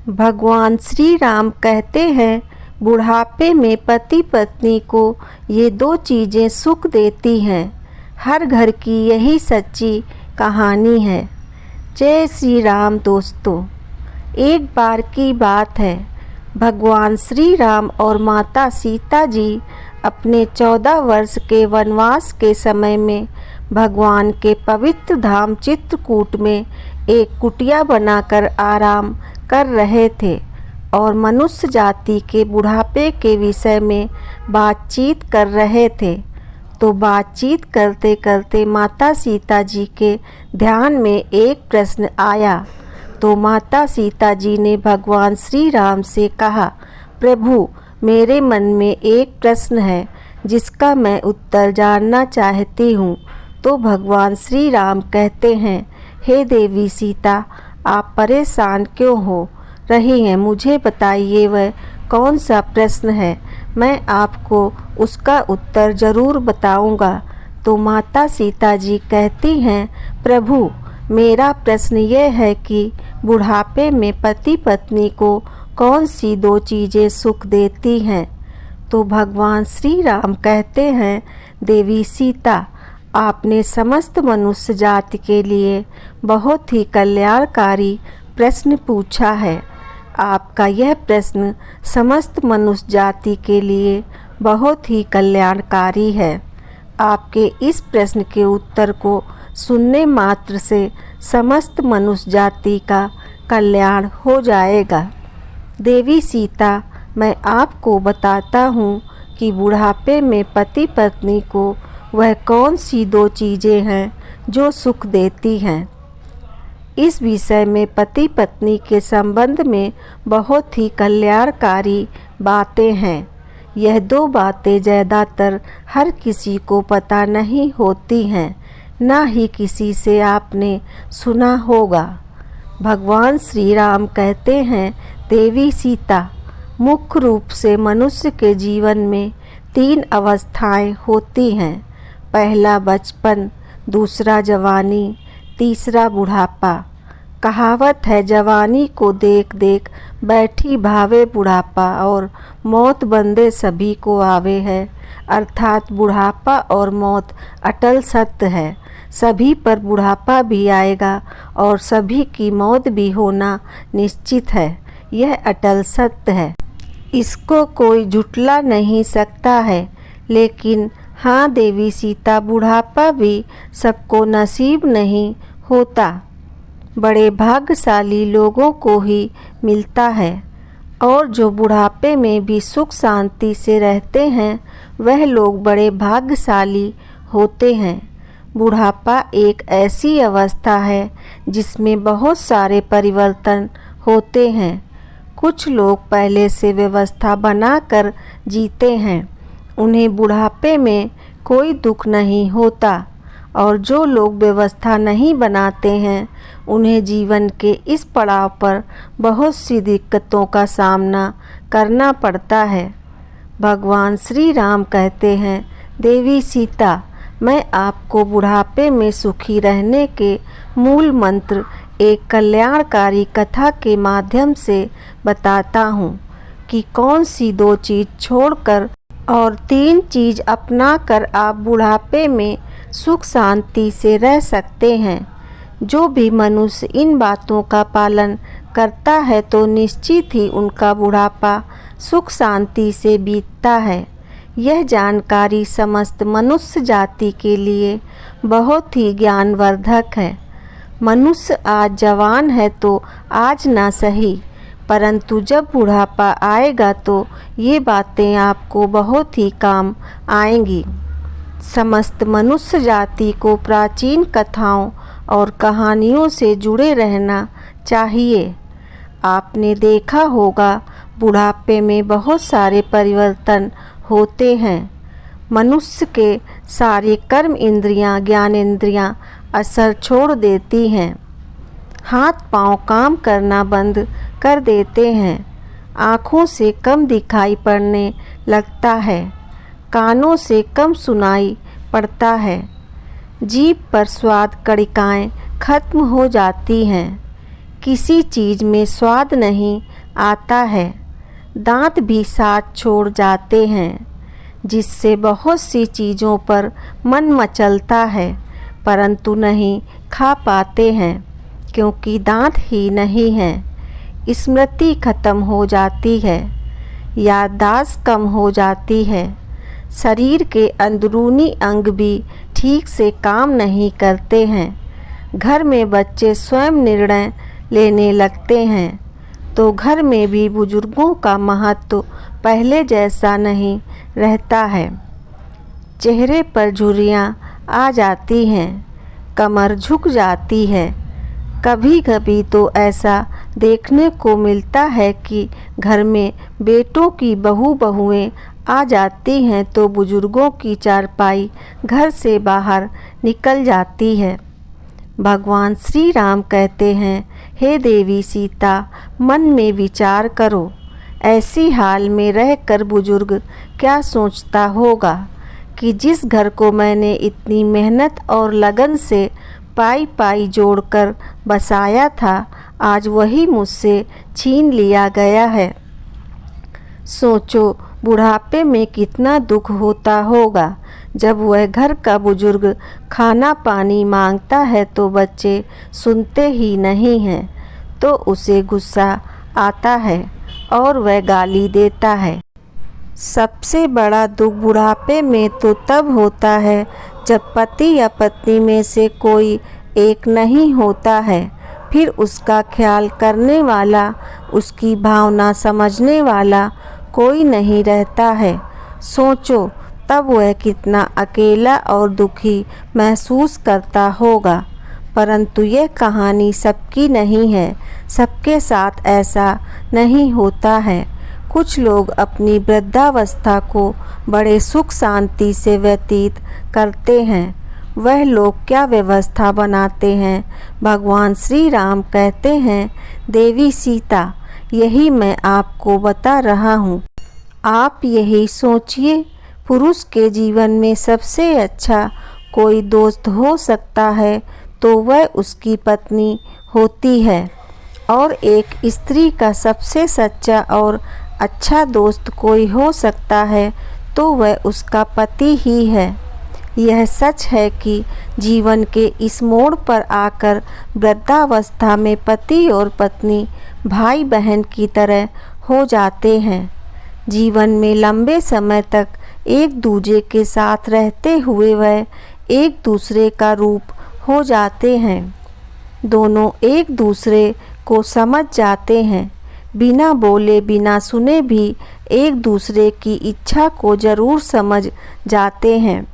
भगवान श्री राम कहते हैं, बुढ़ापे में पति पत्नी को ये दो चीज़ें सुख देती हैं। हर घर की यही सच्ची कहानी है। जय श्री राम दोस्तों। एक बार की बात है, भगवान श्री राम और माता सीता जी अपने 14 वर्ष के वनवास के समय में भगवान के पवित्र धाम चित्रकूट में एक कुटिया बनाकर आराम कर रहे थे और मनुष्य जाति के बुढ़ापे के विषय में बातचीत कर रहे थे। तो बातचीत करते करते माता सीता जी के ध्यान में एक प्रश्न आया। तो माता सीता जी ने भगवान श्री राम से कहा, प्रभु, मेरे मन में एक प्रश्न है जिसका मैं उत्तर जानना चाहती हूँ। तो भगवान श्री राम कहते हैं, हे देवी सीता, आप परेशान क्यों हो रही हैं? मुझे बताइए वह कौन सा प्रश्न है, मैं आपको उसका उत्तर ज़रूर बताऊंगा। तो माता सीता जी कहती हैं, प्रभु, मेरा प्रश्न यह है कि बुढ़ापे में पति पत्नी को कौन सी दो चीज़ें सुख देती हैं? तो भगवान श्री राम कहते हैं, देवी सीता, आपने समस्त मनुष्य जाति के लिए बहुत ही कल्याणकारी प्रश्न पूछा है। आपका यह प्रश्न समस्त मनुष्य जाति के लिए बहुत ही कल्याणकारी है। आपके इस प्रश्न के उत्तर को सुनने मात्र से समस्त मनुष्य जाति का कल्याण हो जाएगा। देवी सीता, मैं आपको बताता हूँ कि बुढ़ापे में पति पत्नी को वह कौन सी दो चीज़ें हैं जो सुख देती हैं। इस विषय में पति पत्नी के संबंध में बहुत ही कल्याणकारी बातें हैं। यह दो बातें ज़्यादातर हर किसी को पता नहीं होती हैं, ना ही किसी से आपने सुना होगा। भगवान श्री राम कहते हैं, देवी सीता, मुख्य रूप से मनुष्य के जीवन में 3 अवस्थाएं होती हैं। पहला बचपन, दूसरा जवानी, तीसरा बुढ़ापा। कहावत है, जवानी को देख देख बैठी भावे बुढ़ापा और मौत बंदे सभी को आवे है। अर्थात बुढ़ापा और मौत अटल सत्य है। सभी पर बुढ़ापा भी आएगा और सभी की मौत भी होना निश्चित है। यह अटल सत्य है, इसको कोई झुठला नहीं सकता है। लेकिन हाँ देवी सीता, बुढ़ापा भी सबको नसीब नहीं होता। बड़े भाग्यशाली लोगों को ही मिलता है। और जो बुढ़ापे में भी सुख शांति से रहते हैं, वह लोग बड़े भाग्यशाली होते हैं। बुढ़ापा एक ऐसी अवस्था है जिसमें बहुत सारे परिवर्तन होते हैं। कुछ लोग पहले से व्यवस्था बनाकर जीते हैं, उन्हें बुढ़ापे में कोई दुख नहीं होता। और जो लोग व्यवस्था नहीं बनाते हैं, उन्हें जीवन के इस पड़ाव पर बहुत सी दिक्कतों का सामना करना पड़ता है। भगवान श्री राम कहते हैं, देवी सीता, मैं आपको बुढ़ापे में सुखी रहने के मूल मंत्र एक कल्याणकारी कथा के माध्यम से बताता हूँ कि कौन सी 2 चीज़ छोड़कर और 3 चीज़ अपना कर आप बुढ़ापे में सुख शांति से रह सकते हैं। जो भी मनुष्य इन बातों का पालन करता है तो निश्चित ही उनका बुढ़ापा सुख शांति से बीतता है। यह जानकारी समस्त मनुष्य जाति के लिए बहुत ही ज्ञानवर्धक है। मनुष्य आज जवान है तो आज ना सही, परंतु जब बुढ़ापा आएगा तो ये बातें आपको बहुत ही काम आएंगी। समस्त मनुष्य जाति को प्राचीन कथाओं और कहानियों से जुड़े रहना चाहिए। आपने देखा होगा, बुढ़ापे में बहुत सारे परिवर्तन होते हैं। मनुष्य के सारे कर्म इंद्रियां, ज्ञानेंद्रियां असर छोड़ देती हैं। हाथ पांव काम करना बंद कर देते हैं। आँखों से कम दिखाई पड़ने लगता है। कानों से कम सुनाई पड़ता है। जीभ पर स्वाद कणिकाएं खत्म हो जाती हैं। किसी चीज़ में स्वाद नहीं आता है, दांत भी साथ छोड़ जाते हैं, जिससे बहुत सी चीज़ों पर मन मचलता है, परंतु नहीं खा पाते हैं क्योंकि दांत ही नहीं हैं। स्मृति खत्म हो जाती है, याददाश्त कम हो जाती है, शरीर के अंदरूनी अंग भी ठीक से काम नहीं करते हैं। घर में बच्चे स्वयं निर्णय लेने लगते हैं, तो घर में भी बुजुर्गों का महत्व पहले जैसा नहीं रहता है। चेहरे पर झुर्रियाँ आ जाती हैं, कमर झुक जाती है। कभी कभी तो ऐसा देखने को मिलता है कि घर में बेटों की बहुएं आ जाती हैं तो बुजुर्गों की चारपाई घर से बाहर निकल जाती है। भगवान श्री राम कहते हैं, हे देवी सीता, मन में विचार करो, ऐसी हाल में रहकर बुजुर्ग क्या सोचता होगा कि जिस घर को मैंने इतनी मेहनत और लगन से पाई जोड़कर बसाया था, आज वही मुझसे छीन लिया गया है। सोचो बुढ़ापे में कितना दुख होता होगा जब वह घर का बुजुर्ग खाना पानी मांगता है तो बच्चे सुनते ही नहीं हैं, तो उसे गुस्सा आता है और वह गाली देता है। सबसे बड़ा दुख बुढ़ापे में तो तब होता है जब पति या पत्नी में से कोई एक नहीं होता है, फिर उसका ख्याल करने वाला, उसकी भावना समझने वाला कोई नहीं रहता है। सोचो तब वह कितना अकेला और दुखी महसूस करता होगा। परंतु यह कहानी सबकी नहीं है, सबके साथ ऐसा नहीं होता है। कुछ लोग अपनी वृद्धावस्था को बड़े सुख शांति से व्यतीत करते हैं। वह लोग क्या व्यवस्था बनाते हैं। भगवान श्री राम कहते हैं, देवी सीता, यही मैं आपको बता रहा हूँ। आप यही सोचिए, पुरुष के जीवन में सबसे अच्छा कोई दोस्त हो सकता है तो वह उसकी पत्नी होती है, और एक स्त्री का सबसे सच्चा और अच्छा दोस्त कोई हो सकता है तो वह उसका पति ही है। यह सच है कि जीवन के इस मोड़ पर आकर वृद्धावस्था में पति और पत्नी भाई बहन की तरह हो जाते हैं। जीवन में लंबे समय तक एक दूसरे के साथ रहते हुए वह एक दूसरे का रूप हो जाते हैं। दोनों एक दूसरे को समझ जाते हैं, बिना बोले बिना सुने भी एक दूसरे की इच्छा को जरूर समझ जाते हैं।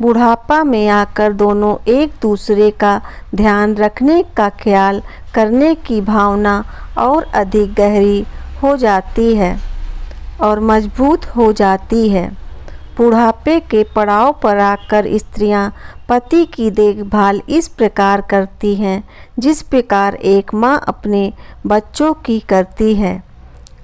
बुढ़ापा में आकर दोनों एक दूसरे का ध्यान रखने का ख्याल करने की भावना और अधिक गहरी हो जाती है और मजबूत हो जाती है। बुढ़ापे के पड़ाव पर आकर स्त्रियां पति की देखभाल इस प्रकार करती हैं जिस प्रकार एक माँ अपने बच्चों की करती है।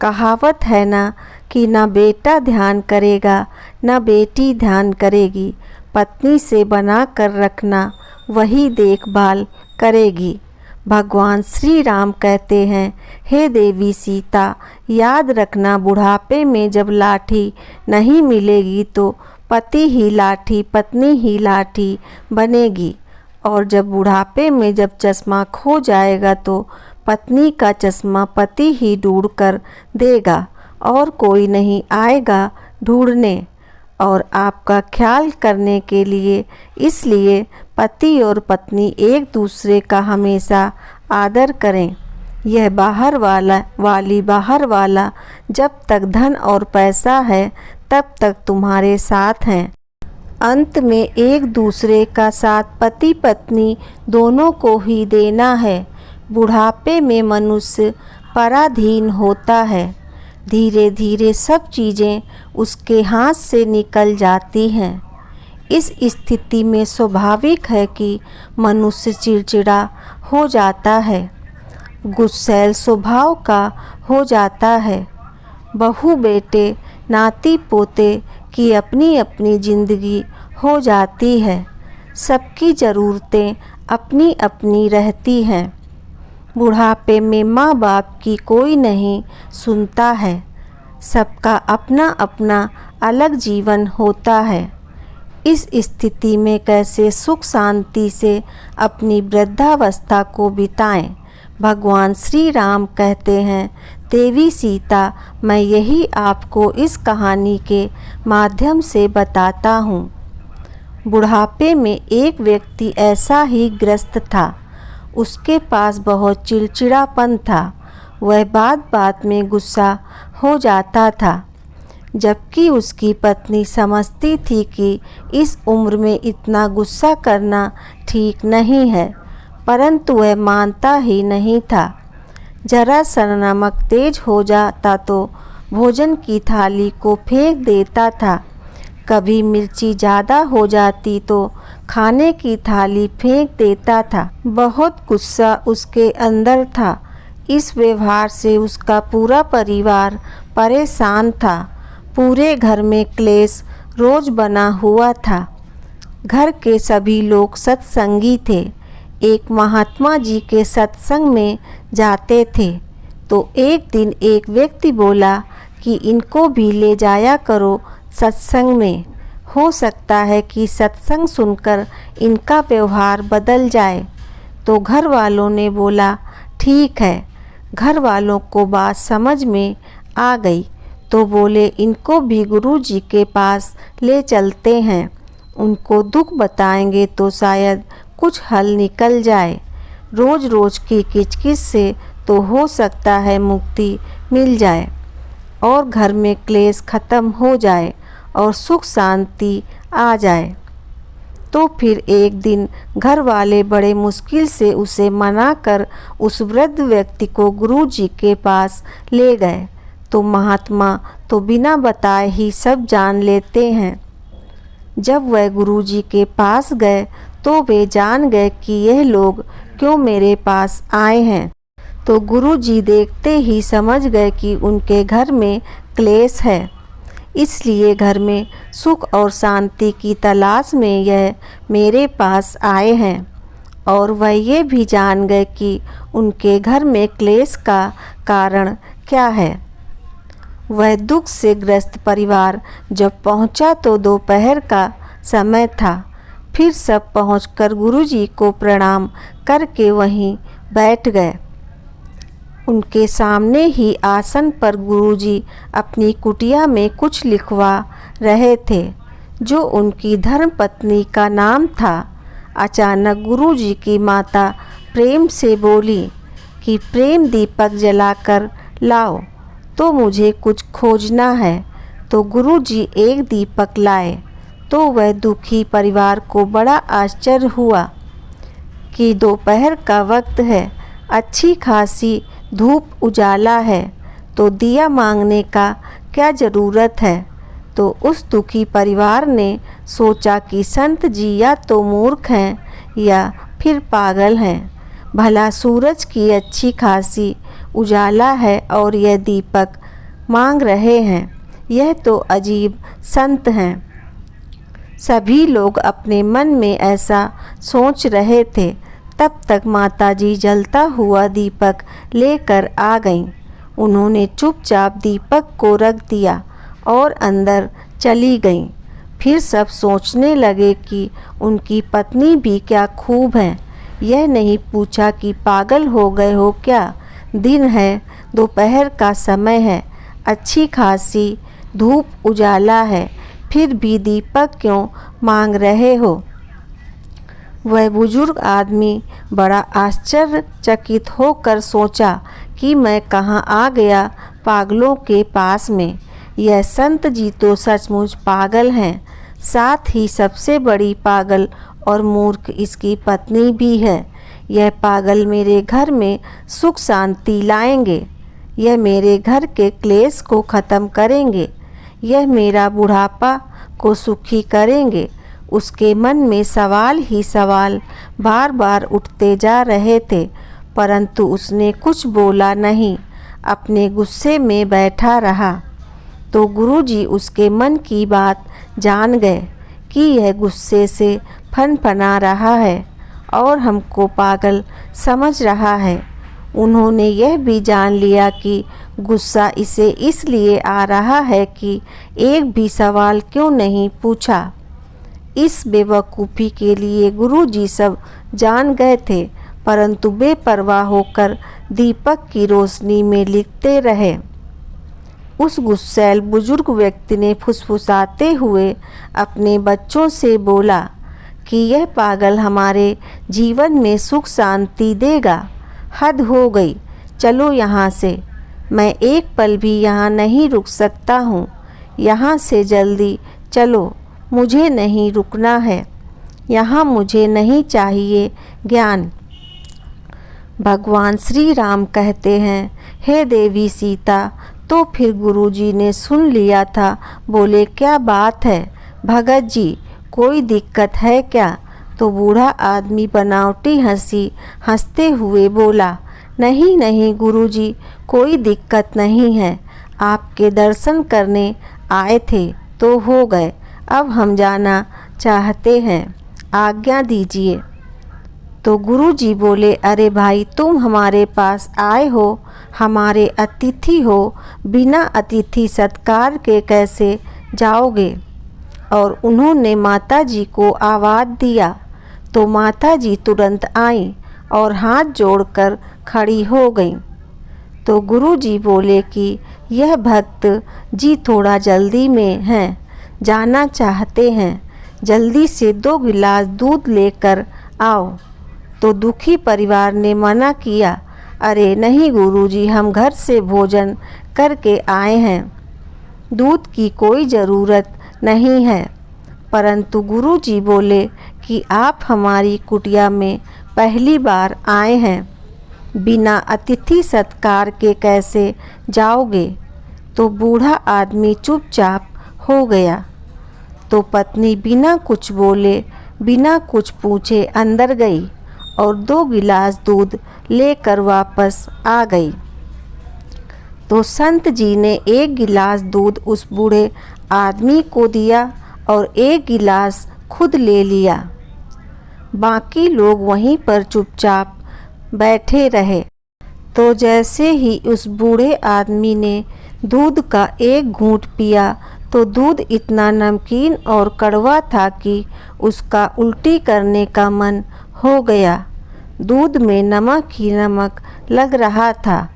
कहावत है ना कि ना बेटा ध्यान करेगा ना बेटी ध्यान करेगी, पत्नी से बना कर रखना वही देखभाल करेगी। भगवान श्री राम कहते हैं, हे देवी सीता, याद रखना बुढ़ापे में जब लाठी नहीं मिलेगी तो पति ही लाठी पत्नी ही लाठी बनेगी, और जब बुढ़ापे में जब चश्मा खो जाएगा तो पत्नी का चश्मा पति ही ढूंढ कर देगा और कोई नहीं आएगा ढूंढने और आपका ख्याल करने के लिए। इसलिए पति और पत्नी एक दूसरे का हमेशा आदर करें। यह बाहर वाला जब तक धन और पैसा है तब तक तुम्हारे साथ हैं। अंत में एक दूसरे का साथ पति पत्नी दोनों को ही देना है। बुढ़ापे में मनुष्य पराधीन होता है, धीरे धीरे सब चीज़ें उसके हाथ से निकल जाती हैं। इस स्थिति में स्वाभाविक है कि मनुष्य चिड़चिड़ा हो जाता है, गुस्सैल स्वभाव का हो जाता है। बहू बेटे नाती पोते की अपनी अपनी जिंदगी हो जाती है, सबकी ज़रूरतें अपनी अपनी रहती हैं। बुढ़ापे में माँ बाप की कोई नहीं सुनता है। सबका अपना अपना अलग जीवन होता है। इस स्थिति में कैसे सुख शांति से अपनी वृद्धावस्था को बिताएं। भगवान श्री राम कहते हैं, देवी सीता, मैं यही आपको इस कहानी के माध्यम से बताता हूँ। बुढ़ापे में एक व्यक्ति ऐसा ही ग्रस्त था। उसके पास बहुत चिड़चिड़ापन था। वह बात बात में गुस्सा हो जाता था, जबकि उसकी पत्नी समझती थी कि इस उम्र में इतना गुस्सा करना ठीक नहीं है, परंतु वह मानता ही नहीं था। जरा सा नमक तेज हो जाता तो भोजन की थाली को फेंक देता था। कभी मिर्ची ज़्यादा हो जाती तो खाने की थाली फेंक देता था। बहुत गुस्सा उसके अंदर था। इस व्यवहार से उसका पूरा परिवार परेशान था। पूरे घर में क्लेश रोज बना हुआ था। घर के सभी लोग सत्संगी थे। एक महात्मा जी के सत्संग में जाते थे तो एक दिन एक व्यक्ति बोला कि इनको भी ले जाया करो सत्संग में। हो सकता है कि सत्संग सुनकर इनका व्यवहार बदल जाए। तो घर वालों ने बोला, ठीक है। घर वालों को बात समझ में आ गई तो बोले, इनको भी गुरु जी के पास ले चलते हैं। उनको दुख बताएंगे तो शायद कुछ हल निकल जाए। रोज रोज की किचकिच से तो हो सकता है मुक्ति मिल जाए और घर में क्लेश खत्म हो जाए और सुख शांति आ जाए। तो फिर एक दिन घर वाले बड़े मुश्किल से उसे मनाकर उस वृद्ध व्यक्ति को गुरु जी के पास ले गए। तो महात्मा तो बिना बताए ही सब जान लेते हैं। जब वह गुरु जी के पास गए तो वे जान गए कि यह लोग क्यों मेरे पास आए हैं। तो गुरु जी देखते ही समझ गए कि उनके घर में क्लेश है, इसलिए घर में सुख और शांति की तलाश में यह मेरे पास आए हैं। और वह ये भी जान गए कि उनके घर में क्लेश का कारण क्या है। वह दुख से ग्रस्त परिवार जब पहुंचा तो दोपहर का समय था। फिर सब पहुंचकर गुरुजी को प्रणाम करके वहीं बैठ गए। उनके सामने ही आसन पर गुरुजी अपनी कुटिया में कुछ लिखवा रहे थे, जो उनकी धर्मपत्नी का नाम था। अचानक गुरुजी की माता प्रेम से बोली कि प्रेम दीपक जलाकर लाओ, तो मुझे कुछ खोजना है। तो गुरुजी एक दीपक लाए तो वह दुखी परिवार को बड़ा आश्चर्य हुआ कि दोपहर का वक्त है, अच्छी खासी धूप उजाला है, तो दिया मांगने का क्या ज़रूरत है। तो उस दुखी परिवार ने सोचा कि संत जी या तो मूर्ख हैं या फिर पागल हैं। भला सूरज की अच्छी खासी उजाला है और यह दीपक मांग रहे हैं, यह तो अजीब संत हैं। सभी लोग अपने मन में ऐसा सोच रहे थे। तब तक माताजी जलता हुआ दीपक लेकर आ गईं। उन्होंने चुपचाप दीपक को रख दिया और अंदर चली गईं। फिर सब सोचने लगे कि उनकी पत्नी भी क्या खूब है। यह नहीं पूछा कि पागल हो गए हो क्या, दिन है, दोपहर का समय है, अच्छी खासी धूप उजाला है, फिर भी दीपक क्यों मांग रहे हो। वह बुजुर्ग आदमी बड़ा आश्चर्यचकित होकर सोचा कि मैं कहाँ आ गया पागलों के पास में। यह संत जी तो सचमुच पागल हैं, साथ ही सबसे बड़ी पागल और मूर्ख इसकी पत्नी भी है। यह पागल मेरे घर में सुख शांति लाएंगे, यह मेरे घर के क्लेश को ख़त्म करेंगे, यह मेरा बुढ़ापा को सुखी करेंगे। उसके मन में सवाल ही सवाल बार बार उठते जा रहे थे, परंतु उसने कुछ बोला नहीं, अपने गुस्से में बैठा रहा। तो गुरुजी उसके मन की बात जान गए कि यह गुस्से से फनफना रहा है और हमको पागल समझ रहा है। उन्होंने यह भी जान लिया कि गुस्सा इसे इसलिए आ रहा है कि एक भी सवाल क्यों नहीं पूछा। इस बेवकूफ़ी के लिए गुरुजी सब जान गए थे, परंतु बेपरवाह होकर दीपक की रोशनी में लिखते रहे। उस गुस्सैल बुजुर्ग व्यक्ति ने फुसफुसाते हुए अपने बच्चों से बोला कि यह पागल हमारे जीवन में सुख शांति देगा। हद हो गई, चलो यहाँ से। मैं एक पल भी यहाँ नहीं रुक सकता हूँ। यहाँ से जल्दी चलो, मुझे नहीं रुकना है। यहाँ मुझे नहीं चाहिए ज्ञान। भगवान श्री राम कहते हैं, हे देवी सीता। तो फिर गुरुजी ने सुन लिया था, बोले क्या बात है भगत जी, कोई दिक्कत है क्या? तो बूढ़ा आदमी बनावटी हंसते हुए बोला, नहीं नहीं गुरुजी, कोई दिक्कत नहीं है। आपके दर्शन करने आए थे तो हो गए, अब हम जाना चाहते हैं, आज्ञा दीजिए। तो गुरुजी बोले, अरे भाई, तुम हमारे पास आए हो, हमारे अतिथि हो, बिना अतिथि सत्कार के कैसे जाओगे? और उन्होंने माताजी को आवाज़ दिया तो माताजी तुरंत आईं और हाथ जोड़कर खड़ी हो गईं। तो गुरुजी बोले कि यह भक्त जी थोड़ा जल्दी में हैं, जाना चाहते हैं, जल्दी से 2 गिलास दूध लेकर आओ। तो दुखी परिवार ने मना किया, अरे नहीं गुरुजी, हम घर से भोजन करके आए हैं, दूध की कोई ज़रूरत नहीं है। परंतु गुरुजी बोले कि आप हमारी कुटिया में पहली बार आए हैं, बिना अतिथि सत्कार के कैसे जाओगे? तो बूढ़ा आदमी चुपचाप हो गया। तो पत्नी बिना कुछ बोले, बिना कुछ पूछे अंदर गई और 2 गिलास दूध लेकर वापस आ गई। तो संत जी ने 1 गिलास दूध उस बूढ़े आदमी को दिया और 1 गिलास खुद ले लिया। बाकी लोग वहीं पर चुपचाप बैठे रहे। तो जैसे ही उस बूढ़े आदमी ने दूध का 1 घूंट पिया तो दूध इतना नमकीन और कड़वा था कि उसका उल्टी करने का मन हो गया। दूध में नमक ही नमक लग रहा था।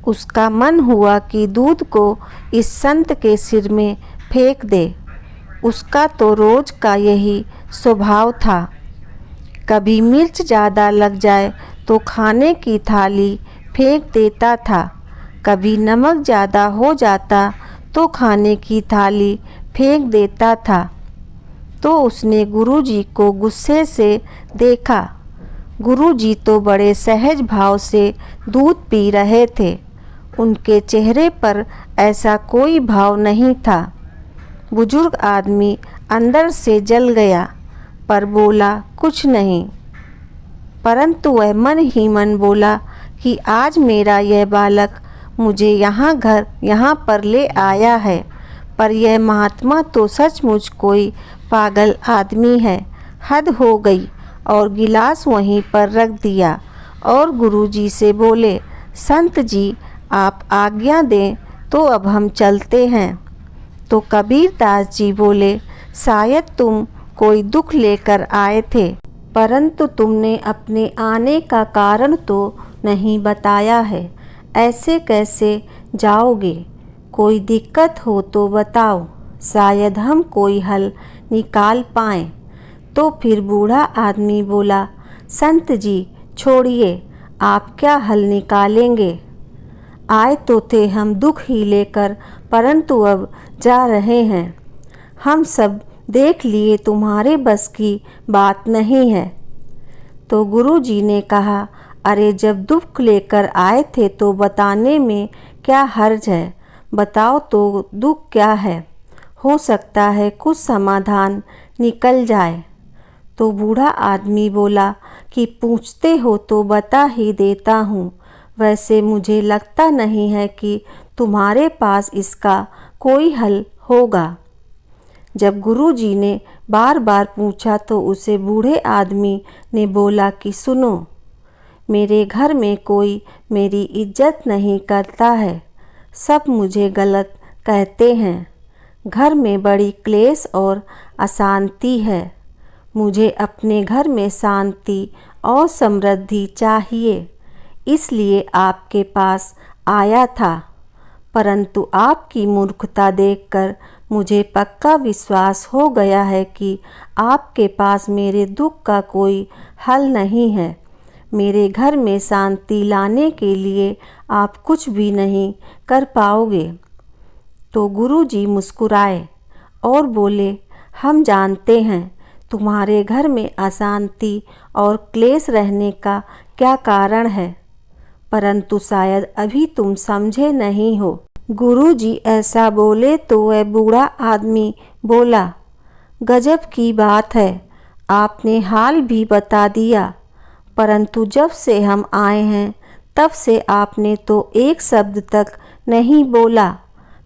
उसका मन हुआ कि दूध को इस संत के सिर में फेंक दे। उसका तो रोज का यही स्वभाव था। कभी मिर्च ज़्यादा लग जाए तो खाने की थाली फेंक देता था, कभी नमक ज़्यादा हो जाता तो खाने की थाली फेंक देता था। तो उसने गुरुजी को गुस्से से देखा। गुरुजी तो बड़े सहज भाव से दूध पी रहे थे, उनके चेहरे पर ऐसा कोई भाव नहीं था। बुजुर्ग आदमी अंदर से जल गया पर बोला कुछ नहीं। परंतु वह मन ही मन बोला कि आज मेरा यह बालक मुझे यहाँ पर ले आया है, पर यह महात्मा तो सचमुच कोई पागल आदमी है। हद हो गई। और गिलास वहीं पर रख दिया और गुरुजी से बोले, संत जी आप आज्ञा दें तो अब हम चलते हैं। तो कबीर दास जी बोले, शायद तुम कोई दुख लेकर आए थे, परंतु तुमने अपने आने का कारण तो नहीं बताया है। ऐसे कैसे जाओगे? कोई दिक्कत हो तो बताओ, शायद हम कोई हल निकाल पाएं। तो फिर बूढ़ा आदमी बोला, संत जी छोड़िए, आप क्या हल निकालेंगे? आए तो थे हम दुख ही लेकर, परंतु अब जा रहे हैं। हम सब देख लिए तुम्हारे बस की बात नहीं है। तो गुरुजी ने कहा, अरे जब दुख लेकर आए थे तो बताने में क्या हर्ज है? बताओ तो दुख क्या है, हो सकता है कुछ समाधान निकल जाए। तो बूढ़ा आदमी बोला कि पूछते हो तो बता ही देता हूँ, वैसे मुझे लगता नहीं है कि तुम्हारे पास इसका कोई हल होगा। जब गुरुजी ने बार बार पूछा तो उसे बूढ़े आदमी ने बोला कि सुनो, मेरे घर में कोई मेरी इज्जत नहीं करता है, सब मुझे गलत कहते हैं। घर में बड़ी क्लेश और अशांति है। मुझे अपने घर में शांति और समृद्धि चाहिए, इसलिए आपके पास आया था। परंतु आपकी मूर्खता देखकर मुझे पक्का विश्वास हो गया है कि आपके पास मेरे दुख का कोई हल नहीं है। मेरे घर में शांति लाने के लिए आप कुछ भी नहीं कर पाओगे। तो गुरुजी मुस्कुराए और बोले, हम जानते हैं तुम्हारे घर में अशांति और क्लेश रहने का क्या कारण है, परंतु शायद अभी तुम समझे नहीं हो। गुरुजी ऐसा बोले तो वह बूढ़ा आदमी बोला, गजब की बात है, आपने हाल भी बता दिया, परंतु जब से हम आए हैं तब से आपने तो एक शब्द तक नहीं बोला,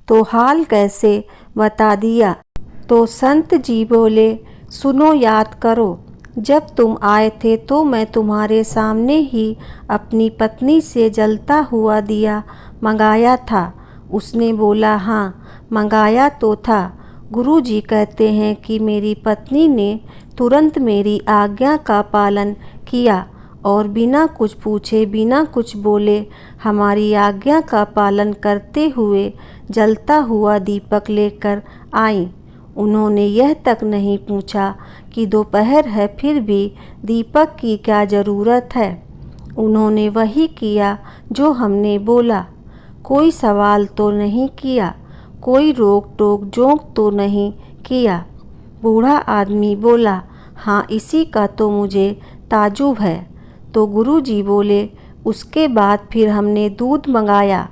तो हाल कैसे बता दिया। तो संत जी बोले, सुनो, याद करो, जब तुम आए थे तो मैं तुम्हारे सामने ही अपनी पत्नी से जलता हुआ दिया मंगाया था। उसने बोला, हाँ मंगाया तो था। गुरुजी कहते हैं कि मेरी पत्नी ने तुरंत मेरी आज्ञा का पालन किया और बिना कुछ पूछे बिना कुछ बोले हमारी आज्ञा का पालन करते हुए जलता हुआ दीपक लेकर आई। उन्होंने यह तक नहीं पूछा कि दोपहर है, फिर भी दीपक की क्या ज़रूरत है। उन्होंने वही किया जो हमने बोला। कोई सवाल तो नहीं किया, कोई रोक टोक जोक तो नहीं किया। बूढ़ा आदमी बोला, हाँ इसी का तो मुझे ताजुब है। तो गुरुजी बोले, उसके बाद फिर हमने दूध मंगाया।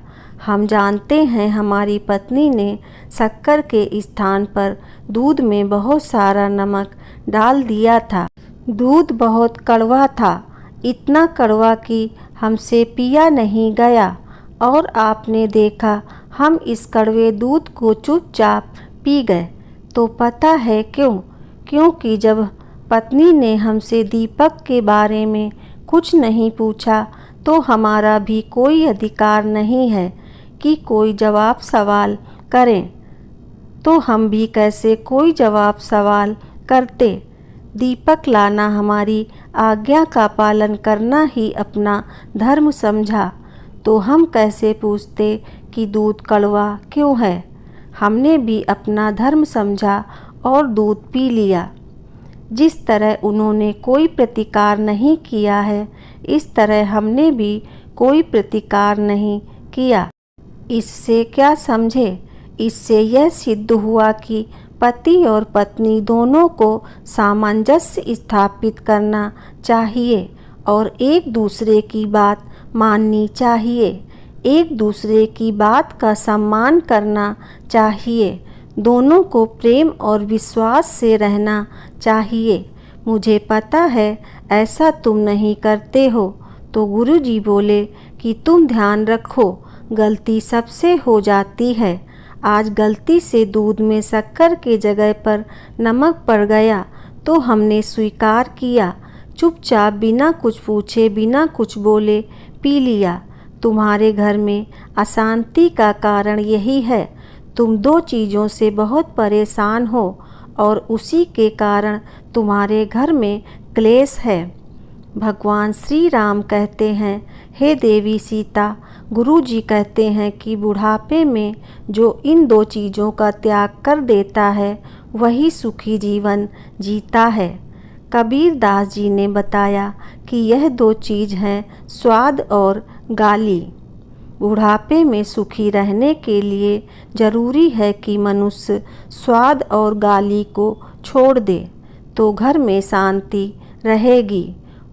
हम जानते हैं हमारी पत्नी ने शक्कर के स्थान पर दूध में बहुत सारा नमक डाल दिया था। दूध बहुत कड़वा था, इतना कड़वा कि हमसे पिया नहीं गया, और आपने देखा हम इस कड़वे दूध को चुपचाप पी गए। तो पता है क्यों? क्योंकि जब पत्नी ने हमसे दीपक के बारे में कुछ नहीं पूछा तो हमारा भी कोई अधिकार नहीं है कि कोई जवाब सवाल करें। तो हम भी कैसे कोई जवाब सवाल करते। दीपक लाना हमारी आज्ञा का पालन करना ही अपना धर्म समझा, तो हम कैसे पूछते कि दूध कड़वा क्यों है। हमने भी अपना धर्म समझा और दूध पी लिया। जिस तरह उन्होंने कोई प्रतिकार नहीं किया है, इस तरह हमने भी कोई प्रतिकार नहीं किया। इससे क्या समझे? इससे यह सिद्ध हुआ कि पति और पत्नी दोनों को सामंजस्य स्थापित करना चाहिए और एक दूसरे की बात माननी चाहिए, एक दूसरे की बात का सम्मान करना चाहिए, दोनों को प्रेम और विश्वास से रहना चाहिए। मुझे पता है ऐसा तुम नहीं करते हो। तो गुरुजी बोले कि तुम ध्यान रखो, गलती सबसे हो जाती है। आज गलती से दूध में शक्कर के जगह पर नमक पड़ गया तो हमने स्वीकार किया, चुपचाप बिना कुछ पूछे बिना कुछ बोले पी लिया। तुम्हारे घर में अशांति का कारण यही है। तुम दो चीज़ों से बहुत परेशान हो और उसी के कारण तुम्हारे घर में क्लेश है। भगवान श्री राम कहते हैं, हे देवी सीता, गुरुजी कहते हैं कि बुढ़ापे में जो इन दो चीज़ों का त्याग कर देता है वही सुखी जीवन जीता है। कबीर दास जी ने बताया कि यह दो चीज़ हैं, स्वाद और गाली। बुढ़ापे में सुखी रहने के लिए ज़रूरी है कि मनुष्य स्वाद और गाली को छोड़ दे, तो घर में शांति रहेगी,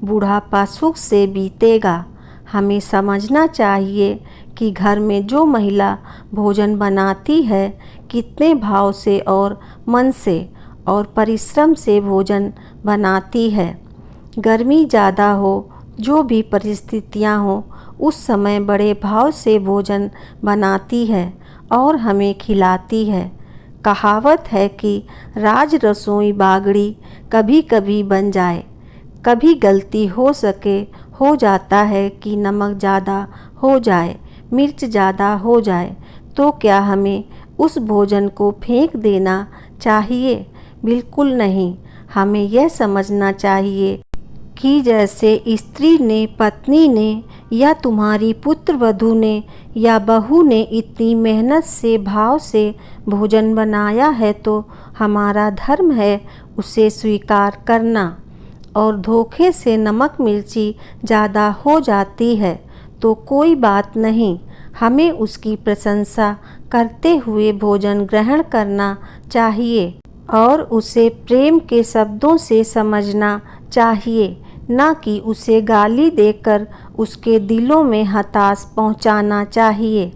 बुढ़ापा सुख से बीतेगा। हमें समझना चाहिए कि घर में जो महिला भोजन बनाती है, कितने भाव से और मन से और परिश्रम से भोजन बनाती है। गर्मी ज़्यादा हो, जो भी परिस्थितियाँ हो, उस समय बड़े भाव से भोजन बनाती है और हमें खिलाती है। कहावत है कि राज रसोई बागड़ी कभी कभी बन जाए। कभी गलती हो सके हो जाता है कि नमक ज़्यादा हो जाए, मिर्च ज़्यादा हो जाए, तो क्या हमें उस भोजन को फेंक देना चाहिए? बिल्कुल नहीं। हमें यह समझना चाहिए कि जैसे स्त्री ने, पत्नी ने या तुम्हारी पुत्र वधू ने या बहू ने इतनी मेहनत से, भाव से भोजन बनाया है, तो हमारा धर्म है उसे स्वीकार करना। और धोखे से नमक मिर्ची ज़्यादा हो जाती है तो कोई बात नहीं, हमें उसकी प्रशंसा करते हुए भोजन ग्रहण करना चाहिए और उसे प्रेम के शब्दों से समझना चाहिए, ना कि उसे गाली देकर उसके दिलों में हताश पहुंचाना चाहिए।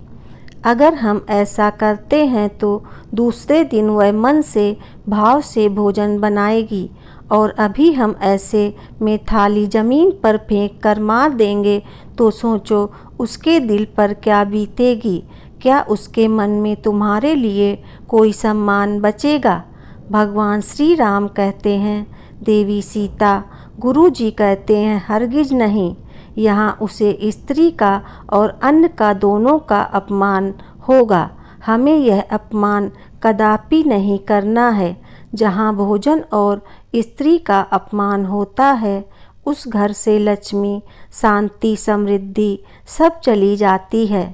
अगर हम ऐसा करते हैं तो दूसरे दिन वह मन से, भाव से भोजन बनाएगी और अभी हम ऐसे में थाली ज़मीन पर फेंक कर मार देंगे तो सोचो उसके दिल पर क्या बीतेगी। क्या उसके मन में तुम्हारे लिए कोई सम्मान बचेगा? भगवान श्री राम कहते हैं, देवी सीता, गुरु जी कहते हैं, हरगिज नहीं। यहाँ उसे स्त्री का और अन्न का, दोनों का अपमान होगा। हमें यह अपमान कदापि नहीं करना है। जहाँ भोजन और स्त्री का अपमान होता है, उस घर से लक्ष्मी, शांति, समृद्धि सब चली जाती है।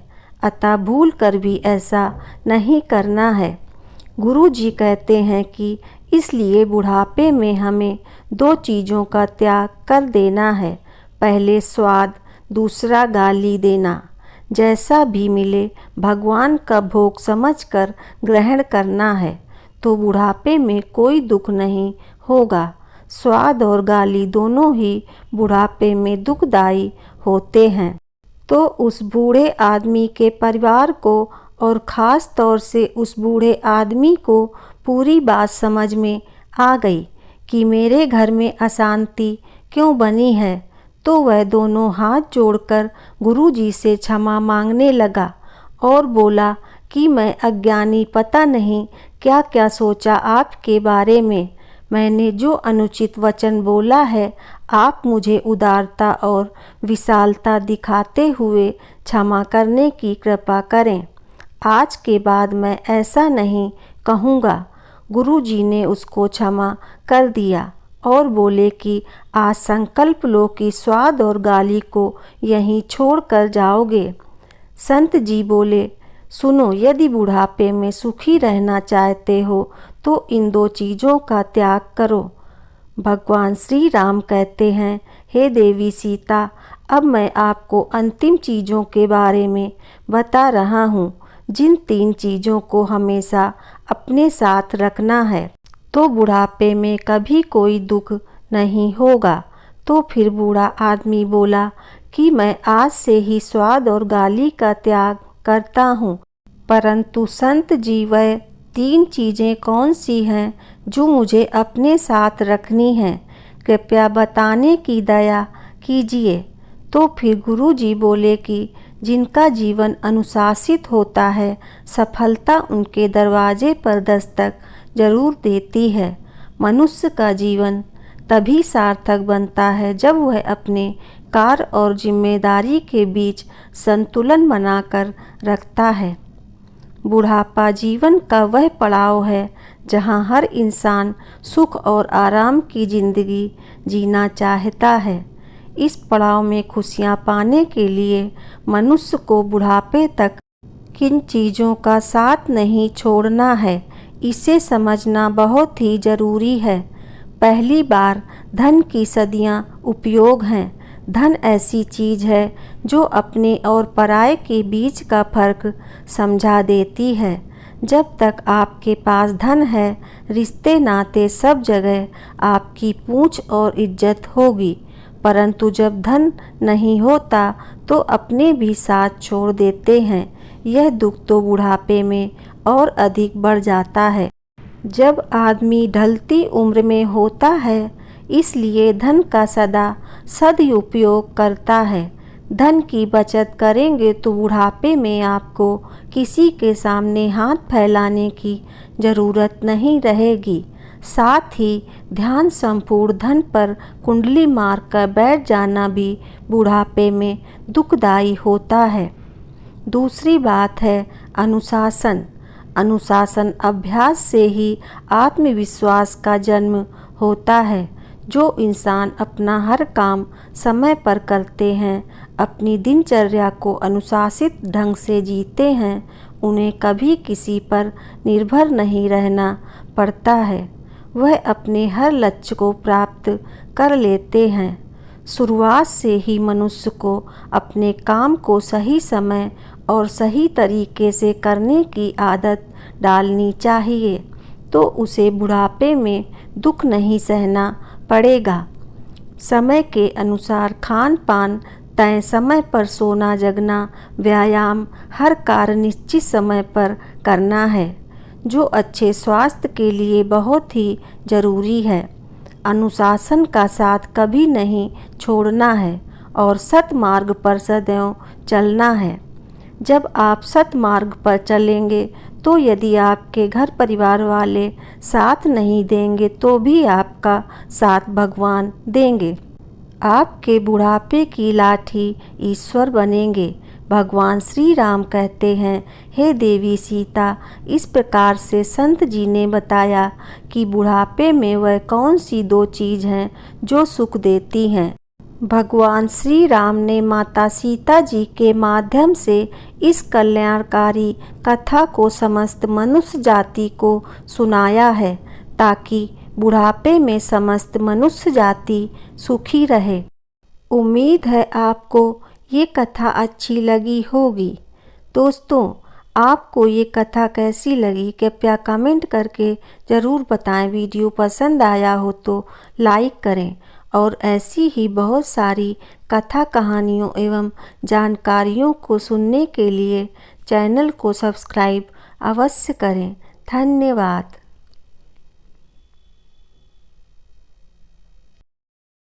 अतः भूल कर भी ऐसा नहीं करना है। गुरु जी कहते हैं कि इसलिए बुढ़ापे में हमें 2 चीज़ों का त्याग कर देना है। पहले स्वाद, दूसरा गाली देना। जैसा भी मिले भगवान का भोग समझकर ग्रहण करना है, तो बुढ़ापे में कोई दुख नहीं होगा। स्वाद और गाली दोनों ही बुढ़ापे में दुखदायी होते हैं। तो उस बूढ़े आदमी के परिवार को और ख़ास तौर से उस बूढ़े आदमी को पूरी बात समझ में आ गई कि मेरे घर में अशांति क्यों बनी है। तो वह दोनों हाथ जोड़कर गुरुजी से क्षमा मांगने लगा और बोला कि मैं अज्ञानी, पता नहीं क्या क्या सोचा आपके बारे में। मैंने जो अनुचित वचन बोला है, आप मुझे उदारता और विशालता दिखाते हुए क्षमा करने की कृपा करें। आज के बाद मैं ऐसा नहीं कहूँगा। गुरुजी ने उसको क्षमा कर दिया और बोले कि आज संकल्प लो कि स्वाद और गाली को यहीं छोड़ कर जाओगे। संत जी बोले, सुनो, यदि बुढ़ापे में सुखी रहना चाहते हो तो इन 2 चीज़ों का त्याग करो। भगवान श्री राम कहते हैं, हे देवी सीता, अब मैं आपको अंतिम चीज़ों के बारे में बता रहा हूँ, जिन 3 चीज़ों को हमेशा अपने साथ रखना है तो बुढ़ापे में कभी कोई दुख नहीं होगा। तो फिर बूढ़ा आदमी बोला कि मैं आज से ही स्वाद और गाली का त्याग करता हूँ। परंतु संत जी, वह 3 चीज़ें कौन सी हैं जो मुझे अपने साथ रखनी हैं? कृपया बताने की दया कीजिए। तो फिर गुरु जी बोले कि जिनका जीवन अनुशासित होता है, सफलता उनके दरवाजे पर दस्तक जरूर देती है। मनुष्य का जीवन तभी सार्थक बनता है जब वह अपने कार्य और जिम्मेदारी के बीच संतुलन बनाकर रखता है। बुढ़ापा जीवन का वह पड़ाव है जहाँ हर इंसान सुख और आराम की जिंदगी जीना चाहता है। इस पड़ाव में खुशियाँ पाने के लिए मनुष्य को बुढ़ापे तक किन चीज़ों का साथ नहीं छोड़ना है, इसे समझना बहुत ही ज़रूरी है। पहली बार धन की सदियाँ उपयोग हैं। धन ऐसी चीज़ है जो अपने और पराये के बीच का फर्क समझा देती है। जब तक आपके पास धन है, रिश्ते नाते सब जगह आपकी पूंछ और इज्जत होगी। परंतु जब धन नहीं होता तो अपने भी साथ छोड़ देते हैं। यह दुख तो बुढ़ापे में और अधिक बढ़ जाता है जब आदमी ढलती उम्र में होता है, इसलिए धन का सदा सदुपयोग करता है। धन की बचत करेंगे तो बुढ़ापे में आपको किसी के सामने हाथ फैलाने की ज़रूरत नहीं रहेगी। साथ ही ध्यान संपूर्ण धन पर कुंडली मार कर बैठ जाना भी बुढ़ापे में दुखदायी होता है। दूसरी बात है अनुशासन। अनुशासन अभ्यास से ही आत्मविश्वास का जन्म होता है। जो इंसान अपना हर काम समय पर करते हैं, अपनी दिनचर्या को अनुशासित ढंग से जीते हैं, उन्हें कभी किसी पर निर्भर नहीं रहना पड़ता है। वह अपने हर लक्ष्य को प्राप्त कर लेते हैं। शुरुआत से ही मनुष्य को अपने काम को सही समय और सही तरीके से करने की आदत डालनी चाहिए, तो उसे बुढ़ापे में दुख नहीं सहना पड़ेगा। समय के अनुसार खान पान, तय समय पर सोना जगना, व्यायाम, हर कार्य निश्चित समय पर करना है, जो अच्छे स्वास्थ्य के लिए बहुत ही ज़रूरी है। अनुशासन का साथ कभी नहीं छोड़ना है और सतमार्ग पर सदैव चलना है। जब आप सतमार्ग पर चलेंगे तो यदि आपके घर परिवार वाले साथ नहीं देंगे तो भी आपका साथ भगवान देंगे। आपके बुढ़ापे की लाठी ईश्वर बनेंगे। भगवान श्री राम कहते हैं, हे देवी सीता, इस प्रकार से संत जी ने बताया कि बुढ़ापे में वह कौन सी दो चीज़ हैं जो सुख देती हैं। भगवान श्री राम ने माता सीता जी के माध्यम से इस कल्याणकारी कथा को समस्त मनुष्य जाति को सुनाया है, ताकि बुढ़ापे में समस्त मनुष्य जाति सुखी रहे। उम्मीद है आपको ये कथा अच्छी लगी होगी। दोस्तों, आपको ये कथा कैसी लगी कृपया कमेंट करके ज़रूर बताएं। वीडियो पसंद आया हो तो लाइक करें और ऐसी ही बहुत सारी कथा कहानियों एवं जानकारियों को सुनने के लिए चैनल को सब्सक्राइब अवश्य करें। धन्यवाद।